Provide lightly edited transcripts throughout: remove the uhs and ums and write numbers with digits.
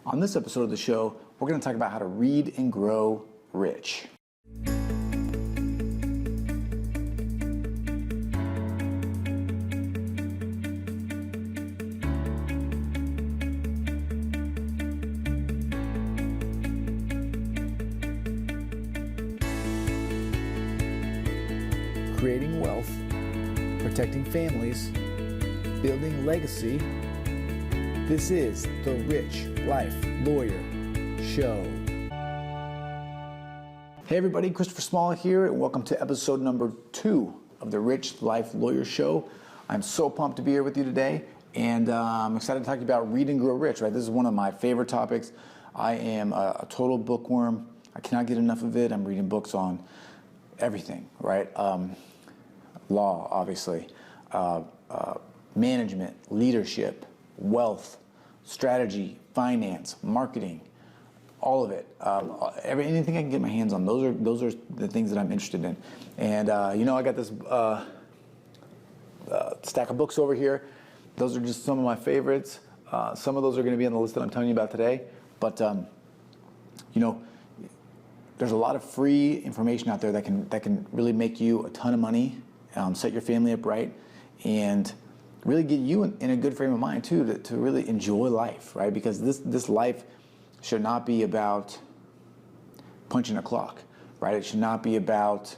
On this episode of the show, we're going to talk about how to read and grow rich. Creating wealth, protecting families, building legacy. This is the Rich Life Lawyer Show. Hey everybody, Christopher Small here, and welcome to episode number 2 of the Rich Life Lawyer Show. I'm so pumped to be here with you today, and I'm excited to talk to you about read and grow rich, right? This is one of my favorite topics. I am a total bookworm. I cannot get enough of it. I'm reading books on everything, right? Law, obviously, management, leadership, wealth, strategy, finance, marketing, all of it. Anything I can get my hands on. Those are the things that I'm interested in. And I got this stack of books over here. Those are just some of my favorites. Some of those are going to be on the list that I'm telling you about today. But there's a lot of free information out there that can really make you a ton of money, set your family up right, and really get you in a good frame of mind too, to really enjoy life, right? Because this life should not be about punching a clock, right? It should not be about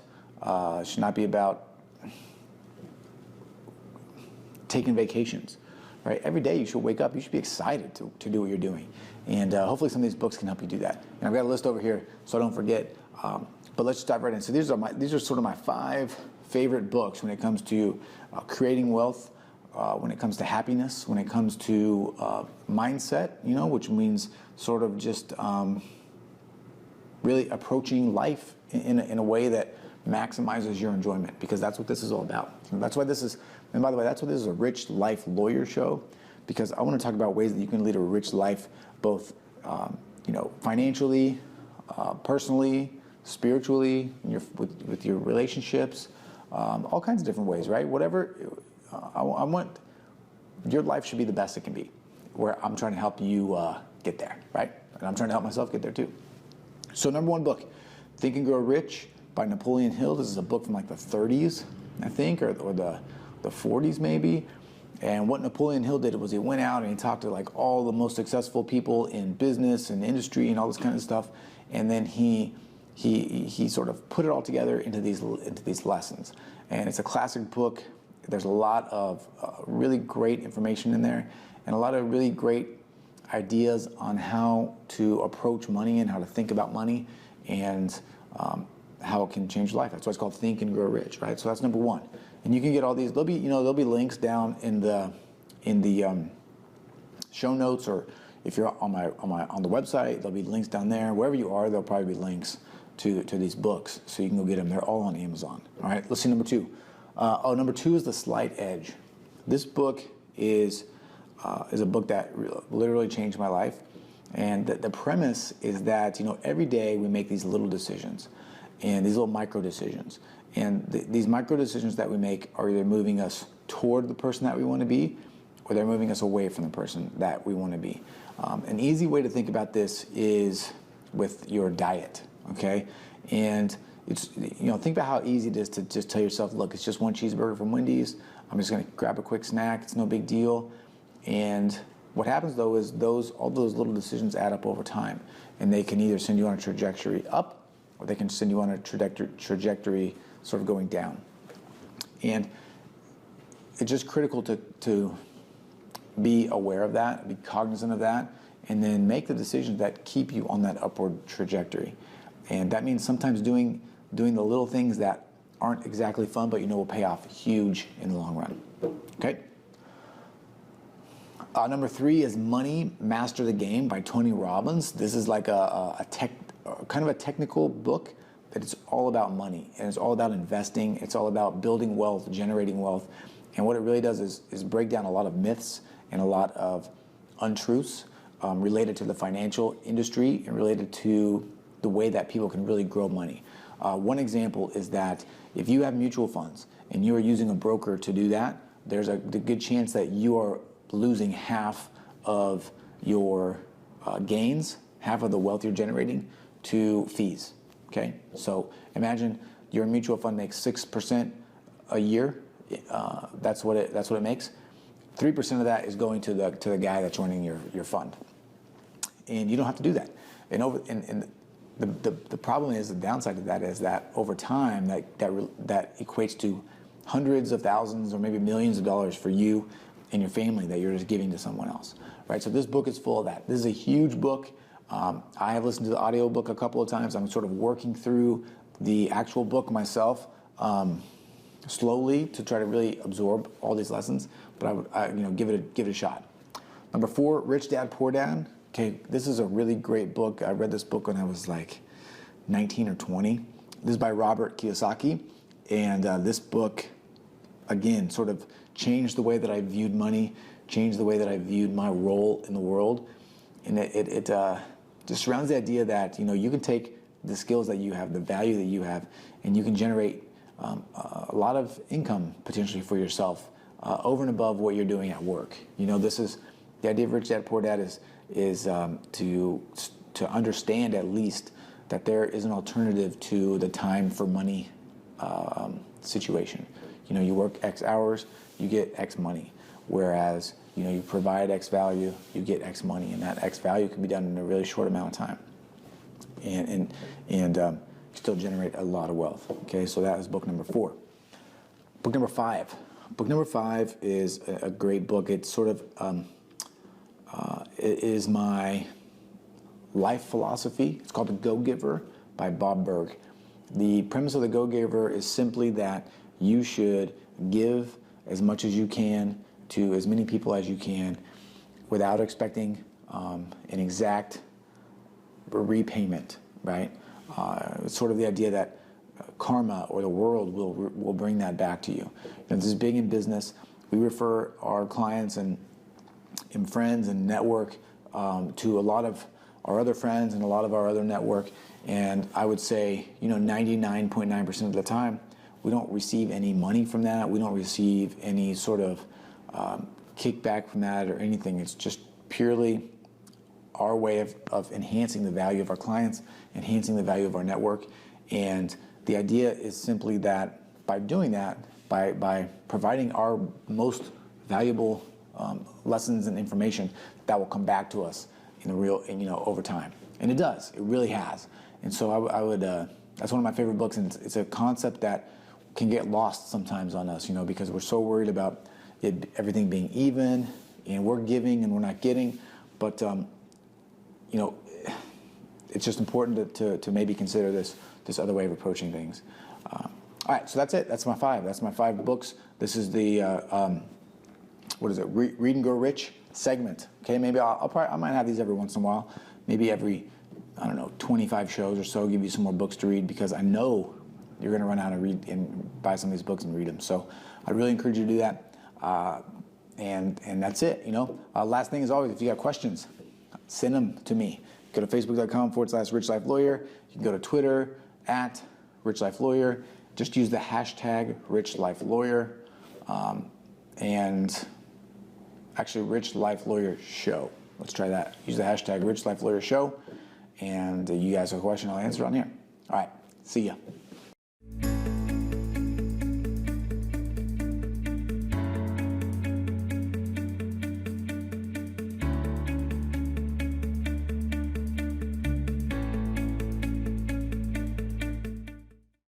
taking vacations, right? Every day you should wake up, you should be excited to do what you're doing. And hopefully some of these books can help you do that. And I've got a list over here so I don't forget, but let's just dive right in. So these are sort of my 5 favorite books when it comes to creating wealth, when it comes to happiness, when it comes to mindset, which means sort of just really approaching life in a way that maximizes your enjoyment, because that's what this is all about. And that's why this is, and by the way, that's what this is, a Rich Life Lawyer Show, because I want to talk about ways that you can lead a rich life, both financially, personally, spiritually, with your relationships, all kinds of different ways, right? Whatever. I want your life should be the best it can be, where I'm trying to help you get there, right? And I'm trying to help myself get there too. So number 1 book, Think and Grow Rich by Napoleon Hill. This is a book from like the 30s, I think, or the 40s maybe. And what Napoleon Hill did was he went out and he talked to like all the most successful people in business and industry and all this kind of stuff. And then he sort of put it all together into these lessons. And it's a classic book. There's a lot of really great information in there, and a lot of really great ideas on how to approach money and how to think about money, and how it can change life. That's why it's called Think and Grow Rich, right? So that's number 1. And you can get all these. There'll be links down in the show notes, or if you're on the website, there'll be links down there. Wherever you are, there'll probably be links to these books, so you can go get them. They're all on Amazon. All right. Let's see number 2. Number 2 is The Slight Edge. This book is a book that literally changed my life. And the premise is that, every day we make these little decisions, and these little micro decisions. And these micro decisions that we make are either moving us toward the person that we want to be, or they're moving us away from the person that we want to be. An easy way to think about this is with your diet, okay? And it's, think about how easy it is to just tell yourself, look, it's just 1 cheeseburger from Wendy's. I'm just going to grab a quick snack. It's no big deal. And what happens, though, is all those little decisions add up over time. And they can either send you on a trajectory up, or they can send you on a trajectory sort of going down. And it's just critical to be aware of that, be cognizant of that, and then make the decisions that keep you on that upward trajectory. And that means sometimes doing the little things that aren't exactly fun, but will pay off huge in the long run. Okay? Number 3 is Money, Master the Game by Tony Robbins. This is like kind of a technical book, but it's all about money, and it's all about investing. It's all about building wealth, generating wealth. And what it really does is break down a lot of myths and a lot of untruths related to the financial industry and related to the way that people can really grow money. One example is that if you have mutual funds and you are using a broker to do that, there's the good chance that you are losing half of your gains, half of the wealth you're generating, to fees. Okay, so imagine your mutual fund makes 6% a year. That's what it makes. 3% of that is going to the guy that's running your fund, and you don't have to do that. And the problem is, the downside to that is that over time that equates to hundreds of thousands or maybe millions of dollars for you and your family that you're just giving to someone else, right? So this book is full of that. This is a huge book. I have listened to the audio book a couple of times. I'm sort of working through the actual book myself slowly to try to really absorb all these lessons. But I would give it a shot. Number 4, Rich Dad Poor Dad. Okay, this is a really great book. I read this book when I was like 19 or 20. This is by Robert Kiyosaki, and this book, again, sort of changed the way that I viewed money, changed the way that I viewed my role in the world, and it just surrounds the idea that you can take the skills that you have, the value that you have, and you can generate a lot of income potentially for yourself over and above what you're doing at work. This is the idea of Rich Dad Poor Dad is to understand at least that there is an alternative to the time for money situation. You work X hours, you get X money, whereas you provide X value, you get X money, and that X value can be done in a really short amount of time, and still generate a lot of wealth. Okay, so that is book number 4. Book number 5. Book number 5 is a great book. It's sort of it is my life philosophy. It's called The Go-Giver by Bob Burg. The premise of The Go-Giver is simply that you should give as much as you can to as many people as you can without expecting an exact repayment, right? It's sort of the idea that karma or the world will bring that back to you. This is big in business. We refer our clients and friends and network to a lot of our other friends and a lot of our other network, and I would say 99.9% of the time we don't receive any money from that. We don't receive any sort of kickback from that or anything. It's just purely our way of enhancing the value of our clients, enhancing the value of our network. And the idea is simply that by doing that, by providing our most valuable lessons and information, that will come back to us in over time. And it does. It really has. And so I would that's one of my favorite books, and it's a concept that can get lost sometimes on us, because we're so worried about everything being even, and we're giving and we're not getting. But it's just important to maybe consider this other way of approaching things. All right, so that's it. That's my 5. That's my 5 books. This is the what is it? Read and Grow Rich segment. Okay, maybe I might have these every once in a while. Maybe every 25 shows or so, give you some more books to read, because I know you're going to run out and read and buy some of these books and read them. So I really encourage you to do that. And that's it. Last thing is always, if you got questions, send them to me. Go to facebook.com/RichLifeLawyer. You can go to Twitter @RichLifeLawyer. Just use the hashtag RichLifeLawyer. And actually, Rich Life Lawyer Show. Let's try that. Use the hashtag Rich Life Lawyer Show. And you guys have a question, I'll answer on here. All right. See ya.